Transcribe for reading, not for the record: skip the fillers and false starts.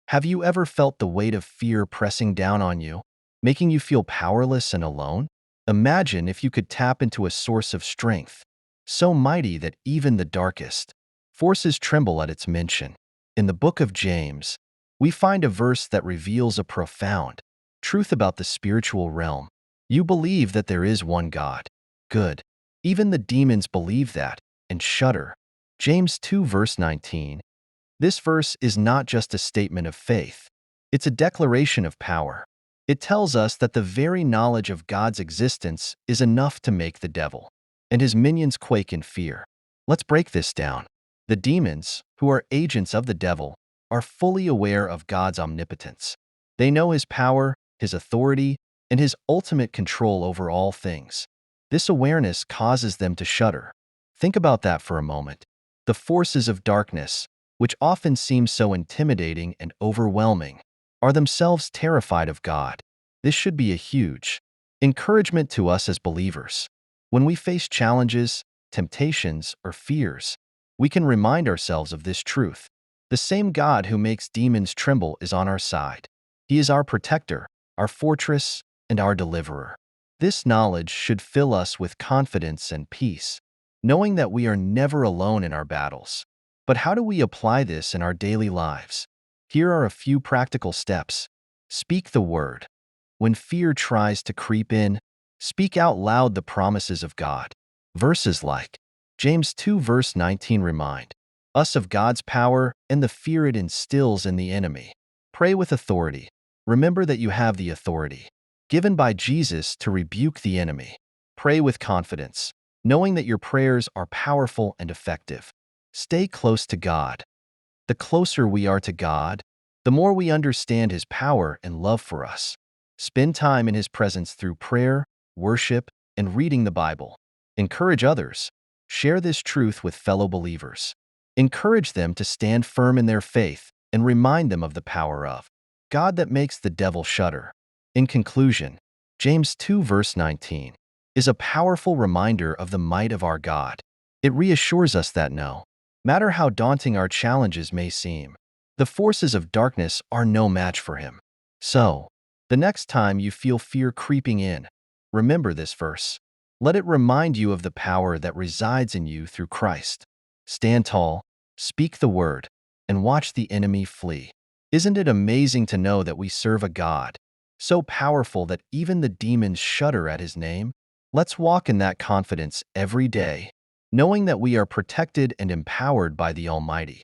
Have you ever felt the weight of fear pressing down on you, making you feel powerless and alone? Imagine if you could tap into a source of strength, so mighty that even the darkest forces tremble at its mention. In the book of James, we find a verse that reveals a profound truth about the spiritual realm. You believe that there is one God. Good. Even the demons believe that and shudder. James 2 verse 19. This verse is not just a statement of faith. It's a declaration of power. It tells us that the very knowledge of God's existence is enough to make the devil and his minions quake in fear. Let's break this down. The demons, who are agents of the devil, are fully aware of God's omnipotence. They know his power, his authority, and his ultimate control over all things. This awareness causes them to shudder. Think about that for a moment. The forces of darkness, which often seem so intimidating and overwhelming, are themselves terrified of God. This should be a huge encouragement to us as believers. When we face challenges, temptations, or fears, we can remind ourselves of this truth. The same God who makes demons tremble is on our side. He is our protector, our fortress, and our deliverer. This knowledge should fill us with confidence and peace, knowing that we are never alone in our battles. But how do we apply this in our daily lives? Here are a few practical steps. Speak the word. When fear tries to creep in, speak out loud the promises of God. Verses like James 2 verse 19 remind us of God's power and the fear it instills in the enemy. Pray with authority. Remember that you have the authority given by Jesus to rebuke the enemy. Pray with confidence, knowing that your prayers are powerful and effective. Stay close to God. The closer we are to God, the more we understand His power and love for us. Spend time in His presence through prayer, worship, and reading the Bible. Encourage others. Share this truth with fellow believers. Encourage them to stand firm in their faith and remind them of the power of God that makes the devil shudder. In conclusion, James 2 verse 19 is a powerful reminder of the might of our God. It reassures us that no matter how daunting our challenges may seem, the forces of darkness are no match for him. So, the next time you feel fear creeping in, remember this verse. Let it remind you of the power that resides in you through Christ. Stand tall, speak the word, and watch the enemy flee. Isn't it amazing to know that we serve a God so powerful that even the demons shudder at his name? Let's walk in that confidence every day, knowing that we are protected and empowered by the Almighty.